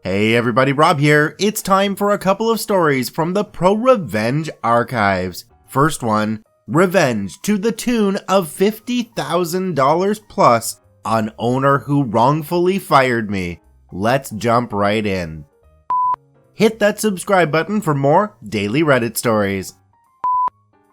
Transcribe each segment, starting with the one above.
Hey everybody, Rob here. It's time for a couple of stories from the ProRevenge archives. First one, revenge to the tune of $50,000 plus on owner who wrongfully fired me. Let's jump right in. Hit that subscribe button for more daily Reddit stories.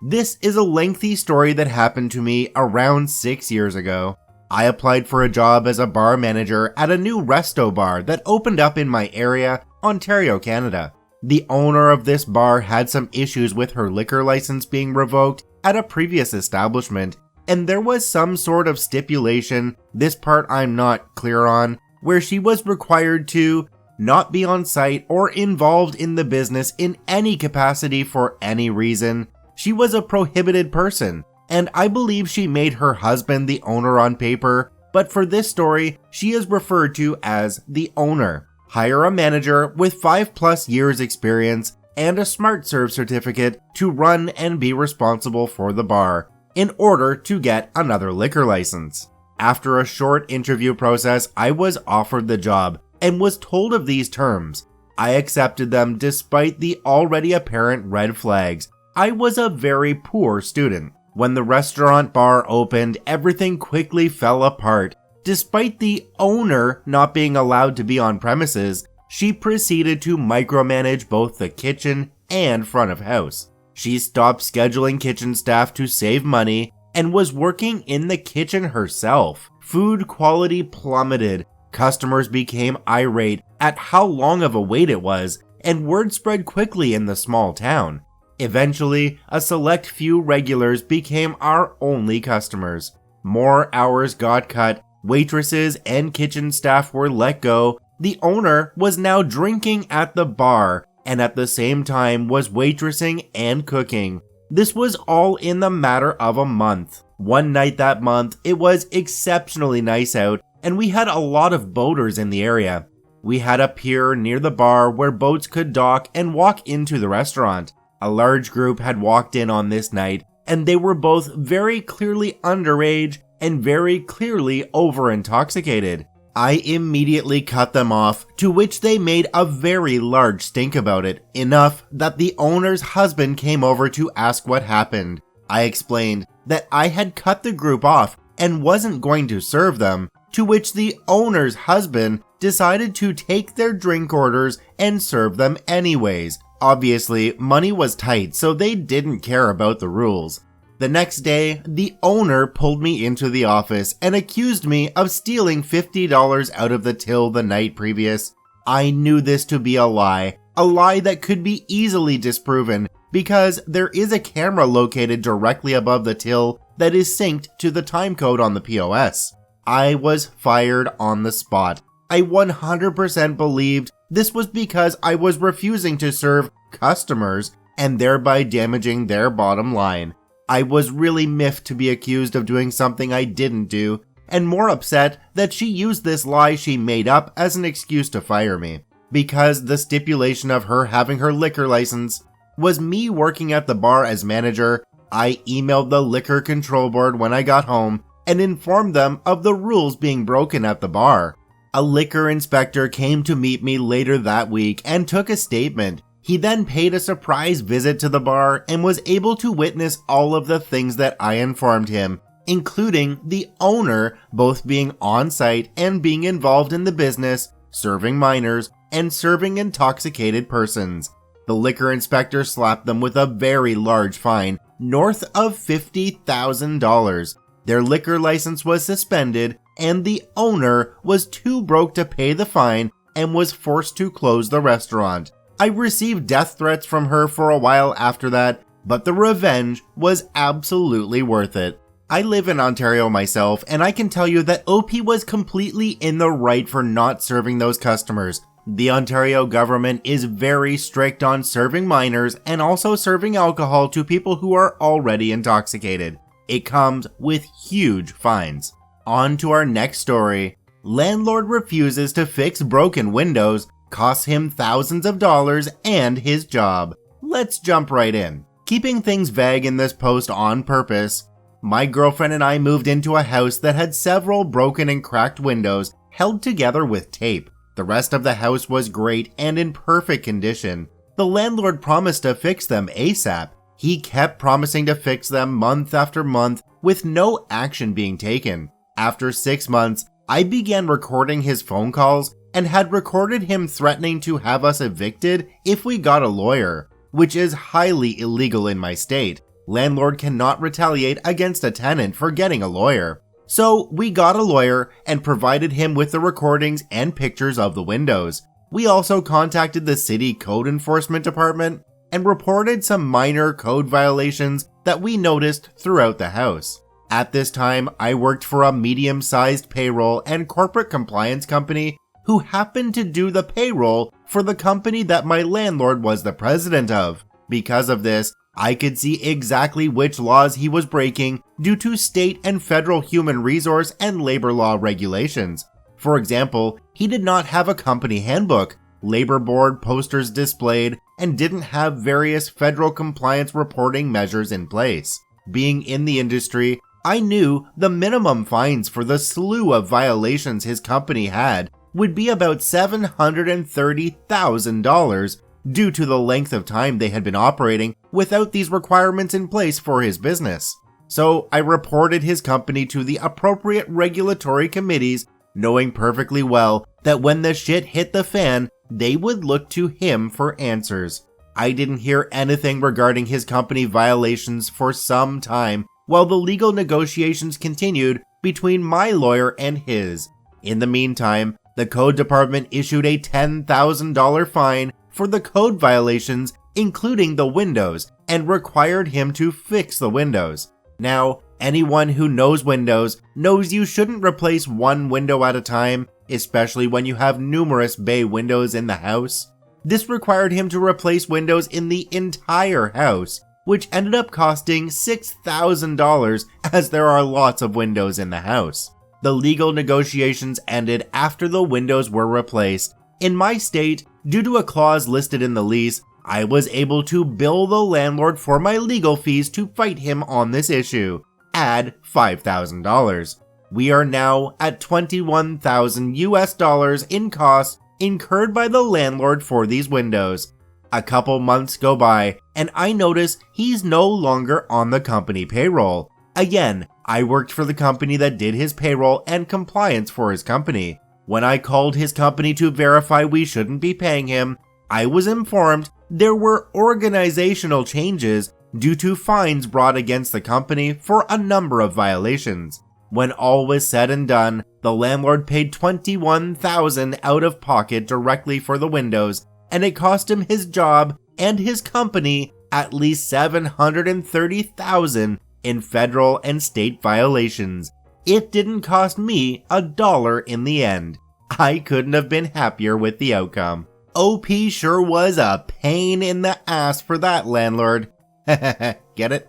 This is a lengthy story that happened to me around 6 years ago. I applied for a job as a bar manager at a new resto bar that opened up in my area, Ontario, Canada. The owner of this bar had some issues with her liquor license being revoked at a previous establishment, and there was some sort of stipulation, this part I'm not clear on, where she was required to not be on site or involved in the business in any capacity for any reason. She was a prohibited person, and I believe she made her husband the owner on paper, but for this story, she is referred to as the owner. Hire a manager with 5+ years experience and a Smart Serve certificate to run and be responsible for the bar in order to get another liquor license. After a short interview process, I was offered the job and was told of these terms. I accepted them despite the already apparent red flags. I was a very poor student. When the restaurant bar opened, everything quickly fell apart. Despite the owner not being allowed to be on premises, she proceeded to micromanage both the kitchen and front of house. She stopped scheduling kitchen staff to save money and was working in the kitchen herself. Food quality plummeted. Customers became irate at how long of a wait it was, and word spread quickly in the small town. Eventually, a select few regulars became our only customers. More hours got cut, waitresses and kitchen staff were let go. The owner was now drinking at the bar and at the same time was waitressing and cooking. This was all in the matter of a month. One night that month, it was exceptionally nice out and we had a lot of boaters in the area. We had a pier near the bar where boats could dock and walk into the restaurant. A large group had walked in on this night, and they were both very clearly underage and very clearly over-intoxicated. I immediately cut them off, to which they made a very large stink about it, enough that the owner's husband came over to ask what happened. I explained that I had cut the group off and wasn't going to serve them, to which the owner's husband decided to take their drink orders and serve them anyways. Obviously, money was tight, so they didn't care about the rules. The next day, the owner pulled me into the office and accused me of stealing $50 out of the till the night previous. I knew this to be a lie that could be easily disproven because there is a camera located directly above the till that is synced to the timecode on the POS. I was fired on the spot. I 100% believed this was because I was refusing to serve customers and thereby damaging their bottom line. I was really miffed to be accused of doing something I didn't do, and more upset that she used this lie she made up as an excuse to fire me. Because the stipulation of her having her liquor license was me working at the bar as manager, I emailed the liquor control board when I got home and informed them of the rules being broken at the bar. A liquor inspector came to meet me later that week and took a statement. He then paid a surprise visit to the bar and was able to witness all of the things that I informed him, including the owner both being on site and being involved in the business, serving minors, and serving intoxicated persons. The liquor inspector slapped them with a very large fine, north of $50,000. Their liquor license was suspended, and the owner was too broke to pay the fine and was forced to close the restaurant. I received death threats from her for a while after that, but the revenge was absolutely worth it. I live in Ontario myself, and I can tell you that OP was completely in the right for not serving those customers. The Ontario government is very strict on serving minors and also serving alcohol to people who are already intoxicated. It comes with huge fines. On to our next story. Landlord refuses to fix broken windows, costs him thousands of dollars and his job. Let's jump right in. Keeping things vague in this post on purpose, my girlfriend and I moved into a house that had several broken and cracked windows held together with tape. The rest of the house was great and in perfect condition. The landlord promised to fix them ASAP. He kept promising to fix them month after month with no action being taken. After 6 months, I began recording his phone calls and had recorded him threatening to have us evicted if we got a lawyer, which is highly illegal in my state. Landlord cannot retaliate against a tenant for getting a lawyer. So we got a lawyer and provided him with the recordings and pictures of the windows. We also contacted the city code enforcement department and reported some minor code violations that we noticed throughout the house. At this time, I worked for a medium-sized payroll and corporate compliance company who happened to do the payroll for the company that my landlord was the president of. Because of this, I could see exactly which laws he was breaking due to state and federal human resource and labor law regulations. For example, he did not have a company handbook, labor board posters displayed, and didn't have various federal compliance reporting measures in place. Being in the industry, I knew the minimum fines for the slew of violations his company had would be about $730,000 due to the length of time they had been operating without these requirements in place for his business. So I reported his company to the appropriate regulatory committees, knowing perfectly well that when the shit hit the fan, they would look to him for answers. I didn't hear anything regarding his company violations for some time while the legal negotiations continued between my lawyer and his. In the meantime, the code department issued a $10,000 fine for the code violations, including the windows, and required him to fix the windows. Now, anyone who knows windows knows you shouldn't replace one window at a time, especially when you have numerous bay windows in the house. This required him to replace windows in the entire house, which ended up costing $6,000 as there are lots of windows in the house. The legal negotiations ended after the windows were replaced. In my state, due to a clause listed in the lease, I was able to bill the landlord for my legal fees to fight him on this issue. Add $5,000. We are now at $21,000 in costs incurred by the landlord for these windows. A couple months go by, and I notice he's no longer on the company payroll. Again, I worked for the company that did his payroll and compliance for his company. When I called his company to verify we shouldn't be paying him, I was informed there were organizational changes due to fines brought against the company for a number of violations. When all was said and done, the landlord paid $21,000 out of pocket directly for the windows, and it cost him his job and his company at least $730,000 in federal and state violations. It didn't cost me $1 in the end. I couldn't have been happier with the outcome. OP sure was a pain in the ass for that landlord. Get it?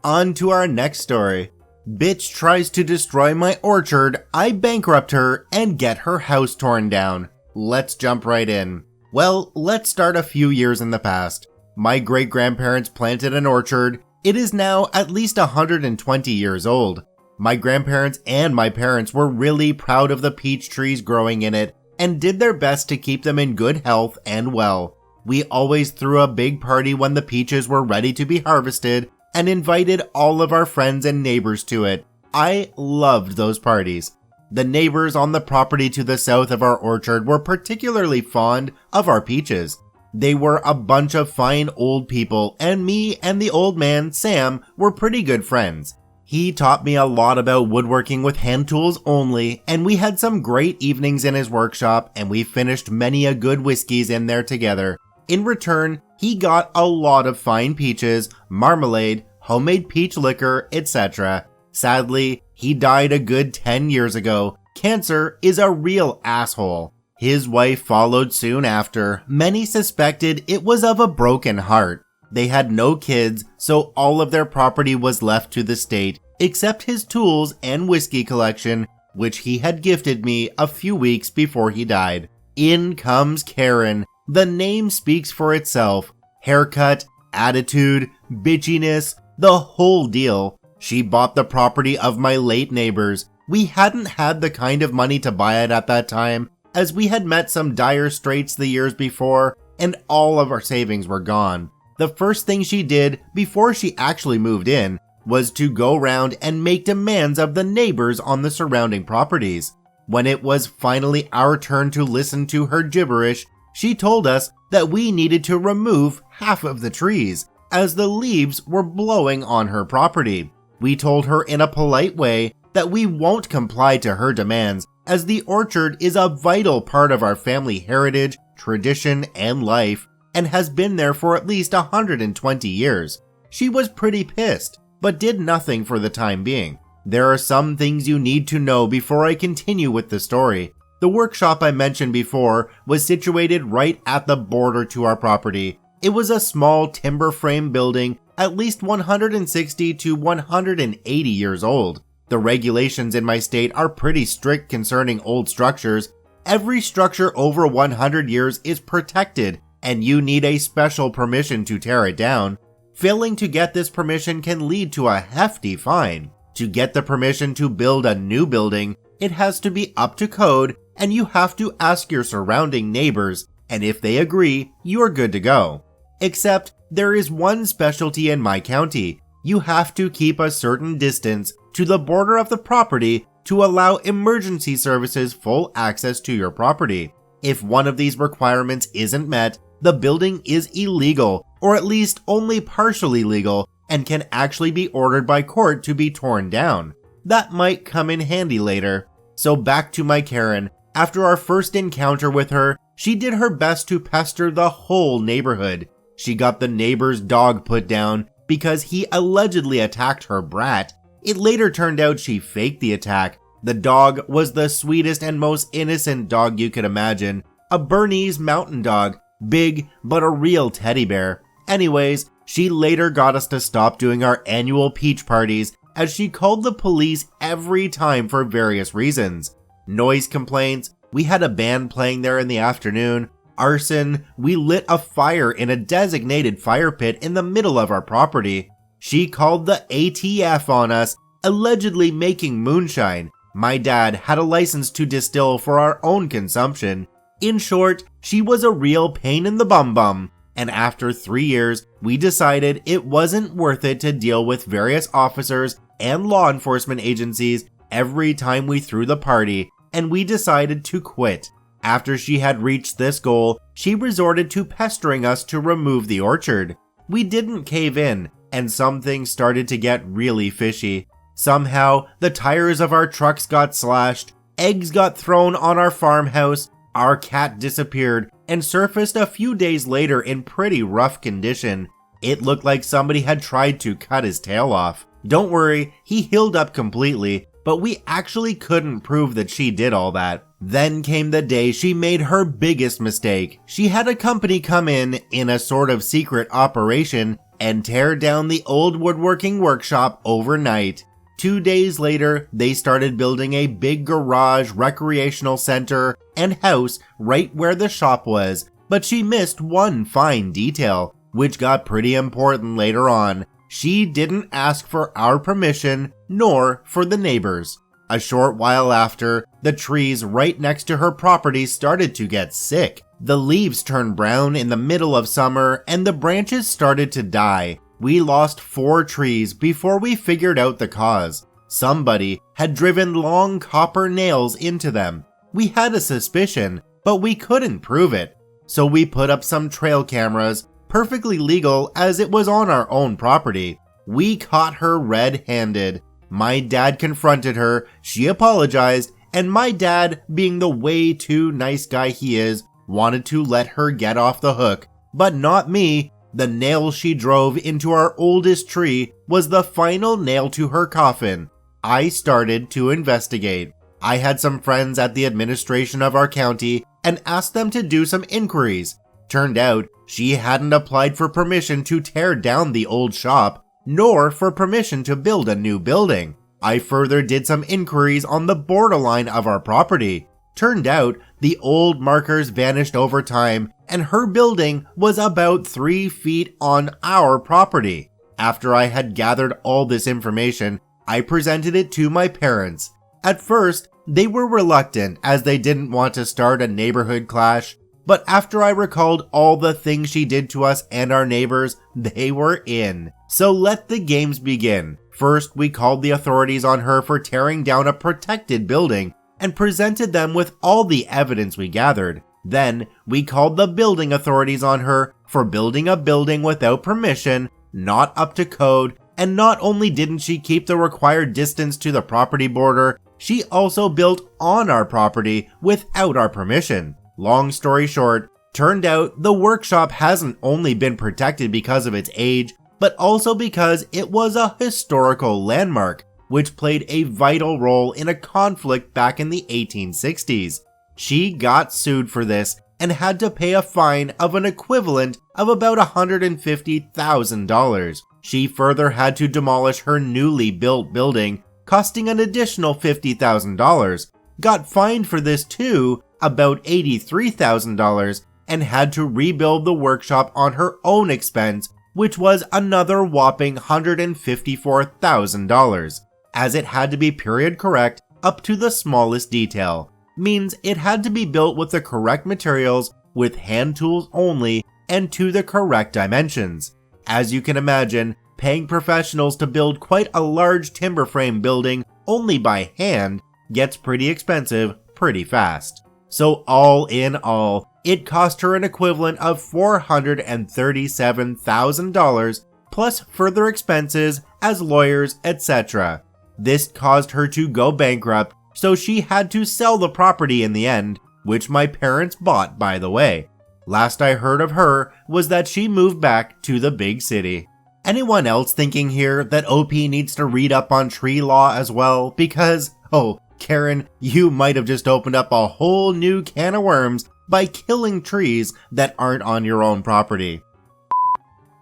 On to our next story. Bitch tries to destroy my orchard, I bankrupt her and get her house torn down. Let's jump right in. Well, let's start a few years in the past. My great-grandparents planted an orchard. It is now at least 120 years old. My grandparents and my parents were really proud of the peach trees growing in it and did their best to keep them in good health and well. We always threw a big party when the peaches were ready to be harvested and invited all of our friends and neighbors to it. I loved those parties. The neighbors on the property to the south of our orchard were particularly fond of our peaches. They were a bunch of fine old people, and me and the old man, Sam, were pretty good friends. He taught me a lot about woodworking with hand tools only, and we had some great evenings in his workshop, and we finished many a good whiskeys in there together. In return, he got a lot of fine peaches, marmalade, homemade peach liquor, etc. Sadly, he died a good 10 years ago. Cancer is a real asshole. His wife followed soon after. Many suspected it was of a broken heart. They had no kids, so all of their property was left to the state, except his tools and whiskey collection, which he had gifted me a few weeks before he died. In comes Karen. The name speaks for itself. Haircut, attitude, bitchiness, the whole deal. She bought the property of my late neighbors. We hadn't had the kind of money to buy it at that time, as we had met some dire straits the years before and all of our savings were gone. The first thing she did before she actually moved in was to go round and make demands of the neighbors on the surrounding properties. When it was finally our turn to listen to her gibberish, she told us that we needed to remove half of the trees, as the leaves were blowing on her property. We told her in a polite way that we won't comply to her demands, as the orchard is a vital part of our family heritage, tradition, and life, and has been there for at least 120 years. She was pretty pissed, but did nothing for the time being. There are some things you need to know before I continue with the story. The workshop I mentioned before was situated right at the border to our property. It was a small timber frame building, at least 160 to 180 years old. The regulations in my state are pretty strict concerning old structures. Every structure over 100 years is protected, and you need a special permission to tear it down. Failing to get this permission can lead to a hefty fine. To get the permission to build a new building, it has to be up to code, and you have to ask your surrounding neighbors, and if they agree, you are good to go. Except, there is one specialty in my county. You have to keep a certain distance to the border of the property to allow emergency services full access to your property. If one of these requirements isn't met, the building is illegal, or at least only partially legal, and can actually be ordered by court to be torn down. That might come in handy later. So back to my Karen. After our first encounter with her, she did her best to pester the whole neighborhood. She got the neighbor's dog put down because he allegedly attacked her brat. It later turned out she faked the attack. The dog was the sweetest and most innocent dog you could imagine. A Bernese mountain dog, big but a real teddy bear. Anyways, she later got us to stop doing our annual peach parties, as she called the police every time for various reasons. Noise complaints, we had a band playing there in the afternoon. Arson, we lit a fire in a designated fire pit in the middle of our property. She called the ATF on us, allegedly making moonshine. My dad had a license to distill for our own consumption. In short, she was a real pain in the bum. And after 3 years, we decided it wasn't worth it to deal with various officers and law enforcement agencies every time we threw the party, and we decided to quit. After she had reached this goal, she resorted to pestering us to remove the orchard. We didn't cave in, and some things started to get really fishy. Somehow, the tires of our trucks got slashed, eggs got thrown on our farmhouse, our cat disappeared and surfaced a few days later in pretty rough condition. It looked like somebody had tried to cut his tail off. Don't worry, he healed up completely, but we actually couldn't prove that she did all that. Then came the day she made her biggest mistake. She had a company come in a sort of secret operation and tear down the old woodworking workshop overnight. 2 days later, they started building a big garage, recreational center, and house right where the shop was, but she missed one fine detail, which got pretty important later on. She didn't ask for our permission, nor for the neighbors. A short while after, the trees right next to her property started to get sick. The leaves turned brown in the middle of summer, and the branches started to die. We lost 4 trees before we figured out the cause. Somebody had driven long copper nails into them. We had a suspicion, but we couldn't prove it. So we put up some trail cameras, perfectly legal as it was on our own property. We caught her red-handed. My dad confronted her, she apologized, and my dad, being the way too nice guy he is, wanted to let her get off the hook. But not me. The nail she drove into our oldest tree was the final nail to her coffin. I started to investigate. I had some friends at the administration of our county and asked them to do some inquiries. Turned out she hadn't applied for permission to tear down the old shop, nor for permission to build a new building. I further did some inquiries on the borderline of our property. Turned out the old markers vanished over time, and her building was about 3 feet on our property. After I had gathered all this information, I presented it to my parents. At first, They were reluctant as they didn't want to start a neighborhood clash, but after I recalled all the things she did to us and our neighbors, they were in. So let the games begin. First, we called the authorities on her for tearing down a protected building and presented them with all the evidence we gathered. Then, we called the building authorities on her for building a building without permission, not up to code, and not only didn't she keep the required distance to the property border, she also built on our property without our permission. Long story short, turned out the workshop hasn't only been protected because of its age, but also because it was a historical landmark, which played a vital role in a conflict back in the 1860s. She got sued for this and had to pay a fine of an equivalent of about $150,000. She further had to demolish her newly built building, costing an additional $50,000, got fined for this too, about $83,000, and had to rebuild the workshop on her own expense, which was another whopping $154,000, as it had to be period correct up to the smallest detail. Means it had to be built with the correct materials, with hand tools only, and to the correct dimensions. As you can imagine, paying professionals to build quite a large timber frame building only by hand gets pretty expensive pretty fast. So all in all, it cost her an equivalent of $437,000 plus further expenses as lawyers, etc. This caused her to go bankrupt, so she had to sell the property in the end, which my parents bought, by the way. Last I heard of her was that she moved back to the big city. Anyone else thinking here that OP needs to read up on tree law as well? Because, oh, Karen, you might have just opened up a whole new can of worms by killing trees that aren't on your own property.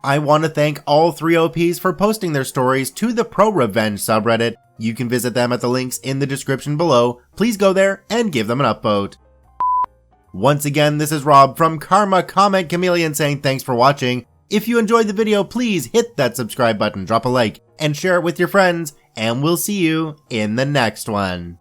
I want to thank all 3 OPs for posting their stories to the ProRevenge subreddit. You can visit them at the links in the description below. Please go there and give them an upvote. Once again, this is Rob from Karma Comment Chameleon saying thanks for watching. If you enjoyed the video, please hit that subscribe button, drop a like, and share it with your friends, and we'll see you in the next one.